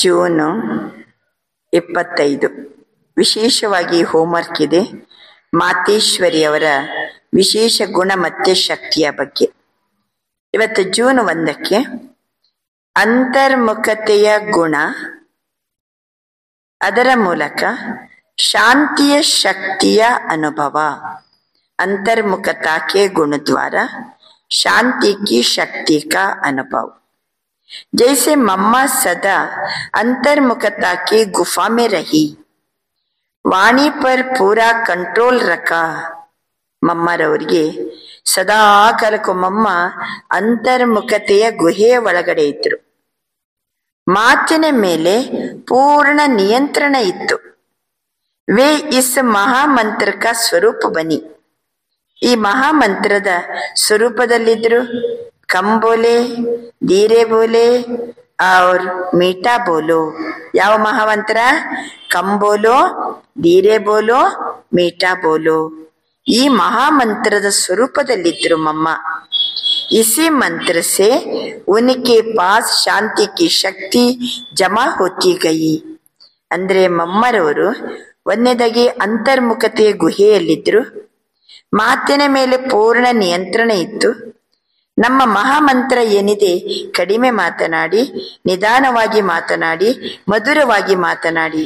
June 25 ವಿಶೇಷವಾಗಿ homework ಇದೆ. ಮಾತೇಶ್ವರಿಯವರ ವಿಶೇಷ ಗುಣ ಮತ್ತೆ ಶಕ್ತಿಯ ಬಗ್ಗೆ. ಇವತ್ತು ಜೂನ್ 1ಕ್ಕೆ ಅಂತರ್ಮುಖತೆಯ ಗುಣ, ಅದರ ಮೂಲಕ ಶಾಂತಿಯ ಶಕ್ತಿಯ ಅನುಭವ. अंतर्मुखता के गुण द्वारा शांति की शक्ति का अनुभव. जैसे मम्मा सदा अंतर्मुखता की गुफा में रही, वाणी पर पूरा कंट्रोल रखा. ಮಮ್ಮರವರಿಗೆ ಸದಾ ಕಾಲಕ್ಕೂ ಮಮ್ಮ ಅಂತರ್ಮುಖತೆಯ ಗುಹೆಯ ಒಳಗಡೆ ಇದ್ರು. ಮಾತಿನ ಮೇಲೆ ಪೂರ್ಣ ನಿಯಂತ್ರಣ ಇತ್ತು. वे इस महामंत्र का स्वरूप बनी. ಈ ಮಹಾಮಂತ್ರದ ಸ್ವರೂಪದಲ್ಲಿದ್ರು. ಕಮ್ ಬೋಲೆ, ಧೀರೆ ಬೋಲೆ ಔರ್ ಮೀಠಾ ಬೋಲೋ. ಯಾವ ಮಹಾಮಂತ್ರ? ಕಮ್ ಬೋಲೋ, ಧೀರೆ ಬೋಲೋ, ಮೀಠಾ ಬೋಲೋ. ಈ ಮಹಾಮಂತ್ರದ ಸ್ವರೂಪದಲ್ಲಿದ್ರು ಮಮ್ಮ. इसी मंत्र से उनके पास शांति की शक्ति जमा होती गई. ಅಂದ್ರೆ ಮಮ್ಮರವರು ಒಂದನೇದಾಗಿ ಅಂತರ್ಮುಖತೆಯ ಗುಹೆಯಲ್ಲಿದ್ರು. ಮಾತಿನ ಮೇಲೆ ಪೂರ್ಣ ನಿಯಂತ್ರಣ ಇತ್ತು. ನಮ್ಮ ಮಹಾಮಂತ್ರ ಏನಿದೆ, ಕಡಿಮೆ ಮಾತನಾಡಿ, ನಿಧಾನವಾಗಿ ಮಾತನಾಡಿ, ಮಧುರವಾಗಿ ಮಾತನಾಡಿ.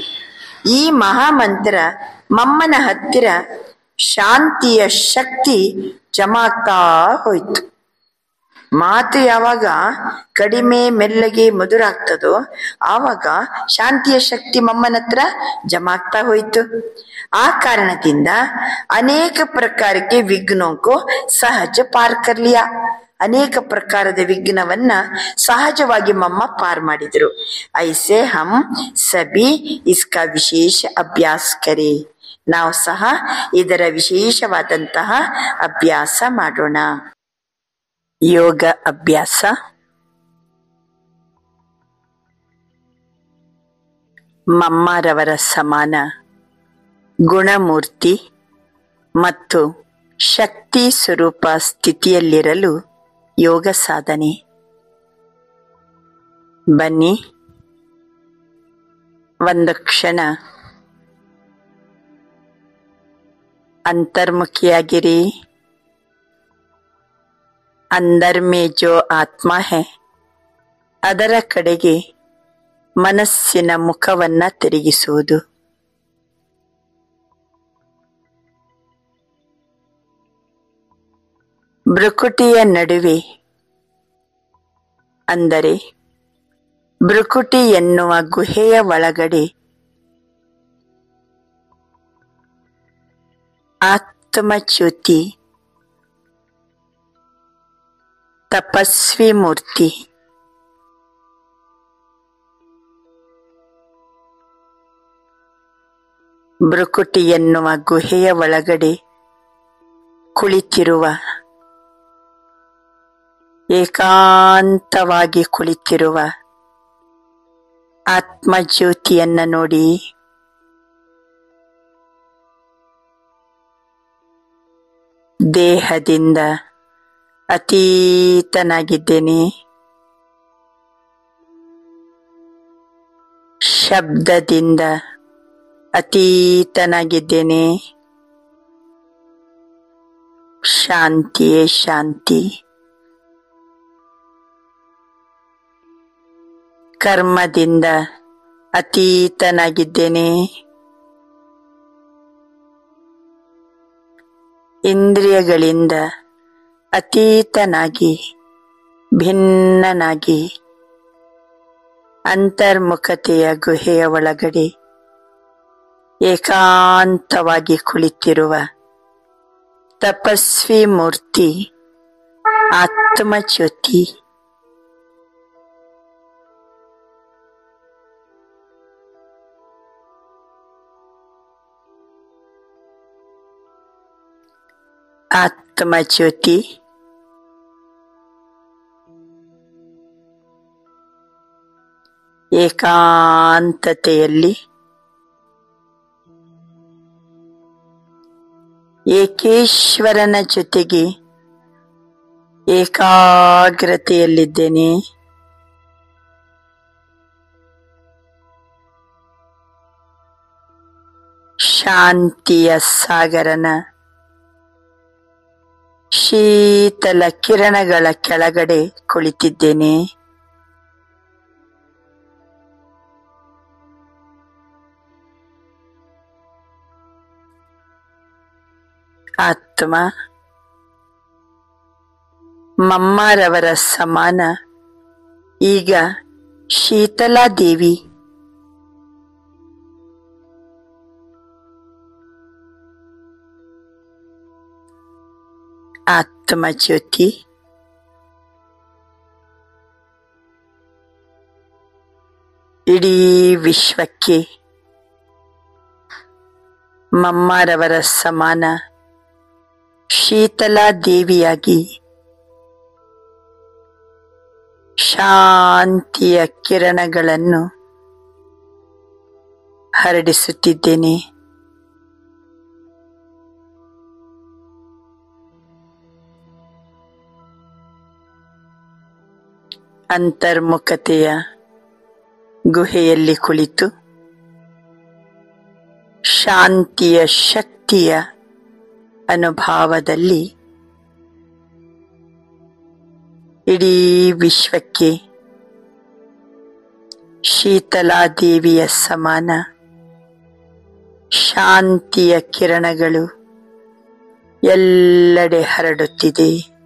ಈ ಮಹಾಮಂತ್ರ ಮಮ್ಮನ ಹತ್ತಿರ ಶಾಂತಿಯ ಶಕ್ತಿ ಜಮಾಗ್ತಾ ಹೋಯ್ತು. ಮಾತು ಯಾವಾಗ ಕಡಿಮೆ ಮೆಲ್ಲಗೆ ಮಧುರ ಆಗ್ತದೋ ಆವಾಗ ಶಾಂತಿಯ ಶಕ್ತಿ ಮಮ್ಮನ ಹತ್ರ ಜಮಾಗ್ತಾ ಹೋಯ್ತು. ಆ ಕಾರಣದಿಂದ ಅನೇಕ ಪ್ರಕಾರಕ್ಕೆ ವಿಘ್ನೋಂಕೋ ಸಹಜ ಪಾರ್ ಕರ್ ಲಿಯಾ. ಅನೇಕ ಪ್ರಕಾರದ ವಿಘ್ನವನ್ನ ಸಹಜವಾಗಿ ಮಮ್ಮ ಪಾರ್ ಮಾಡಿದ್ರು. ಐಸೆ ಹಮ್ ಸಭಿ ಇಸ್ಕಾ ವಿಶೇಷ ಅಭ್ಯಾಸ ಕರೆ. ನಾವು ಸಹ ಇದರ ವಿಶೇಷವಾದಂತಹ ಅಭ್ಯಾಸ ಮಾಡೋಣ. ಯೋಗ ಅಭ್ಯಾಸ. ಮಮ್ಮರವರ ಸಮಾನ ಗುಣಮೂರ್ತಿ ಮತ್ತು ಶಕ್ತಿ ಸ್ವರೂಪ ಸ್ಥಿತಿಯಲ್ಲಿರಲು ಯೋಗ ಸಾಧನೆ. ಬನ್ನಿ, ಒಂದು ಕ್ಷಣ ಅಂತರ್ಮುಖಿಯಾಗಿರಿ. ಅಂದರ್ ಮೇ ಜೋ ಆತ್ಮ ಹೈ, ಅದರ ಕಡೆಗೆ ಮನಸ್ಸಿನ ಮುಖವನ್ನ ತಿರುಗಿಸುವುದು. ಭ್ರುಕುಟಿಯ ನಡುವೆ, ಅಂದರೆ ಭ್ರುಕುಟಿ ಎನ್ನುವ ಗುಹೆಯ ಒಳಗಡೆ ಆತ್ಮಚ್ಯುತಿ ತಪಸ್ವಿ ಮೂರ್ತಿ. ಭ್ರುಕುಟಿ ಎನ್ನುವ ಗುಹೆಯ ಒಳಗಡೆ ಕುಳಿತಿರುವ, ಏಕಾಂತವಾಗಿ ಕುಳಿತಿರುವ ಆತ್ಮಜ್ಯೋತಿಯನ್ನ ನೋಡಿ. ದೇಹದಿಂದ ಅತೀತನಾಗಿದ್ದೇನೆ. ಶಬ್ದದಿಂದ ಅತೀತನಾಗಿದ್ದೇನೆ. ಶಾಂತಿಯೇ ಶಾಂತಿ. ಕರ್ಮದಿಂದ ಅತೀತನಾಗಿದ್ದೇನೆ. ಇಂದ್ರಿಯಗಳಿಂದ ಅತೀತನಾಗಿ, ಭಿನ್ನನಾಗಿ ಅಂತರ್ಮುಖತೆಯ ಗುಹೆಯ ಒಳಗಡೆ ಏಕಾಂತವಾಗಿ ಕುಳಿತಿರುವ ತಪಸ್ವಿ ಮೂರ್ತಿ ಆತ್ಮಜ್ಯೋತಿ. ಆತ್ಮಜ್ಯೋತಿ ಏಕಾಂತತೆಯಲ್ಲಿ ಏಕೇಶ್ವರನ ಜೊತೆಗೆ ಏಕಾಗ್ರತೆಯಲ್ಲಿದ್ದೇನೆ. ಶಾಂತಿಯ ಸಾಗರನ ಶೀತಲ ಕಿರಣಗಳ ಕೆಳಗಡೆ ಕುಳಿತಿದ್ದೇನೆ. ಆತ್ಮ ಮಮ್ಮಾರವರ ಸಮಾನ ಈಗ ಶೀತಲಾದೇವಿ. ಆತ್ಮ ಜ್ಯೋತಿ ಇಡೀ ವಿಶ್ವಕ್ಕೆ ಮಮ್ಮಾರವರ ಸಮಾನ ಶೀತಲಾದೇವಿಯಾಗಿ ಶಾಂತಿಯ ಕಿರಣಗಳನ್ನು ಹರಡಿಸುತ್ತಿದ್ದೇನೆ. ಅಂತರ್ಮುಖತೆಯ ಗುಹೆಯಲ್ಲಿ ಕುಳಿತು ಶಾಂತಿಯ ಶಕ್ತಿಯ ಅನುಭವದಲ್ಲಿ ಇಡೀ ವಿಶ್ವಕ್ಕೆ ಶೀತಲಾದೇವಿಯ ಸಮಾನ ಶಾಂತಿಯ ಕಿರಣಗಳು ಎಲ್ಲೆಡೆ ಹರಡುತ್ತಿದೆ.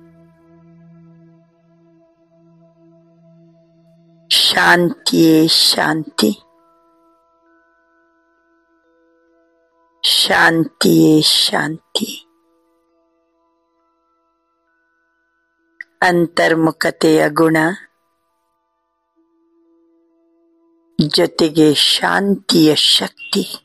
ಶಾಂತಿಯೇ ಶಾಂತಿ, ಶಾಂತಿಯೇ ಶಾಂತಿ. ಅಂತರ್ಮುಖತೆಯ ಗುಣ ಜೊತೆಗೆ ಶಾಂತಿಯ ಶಕ್ತಿ.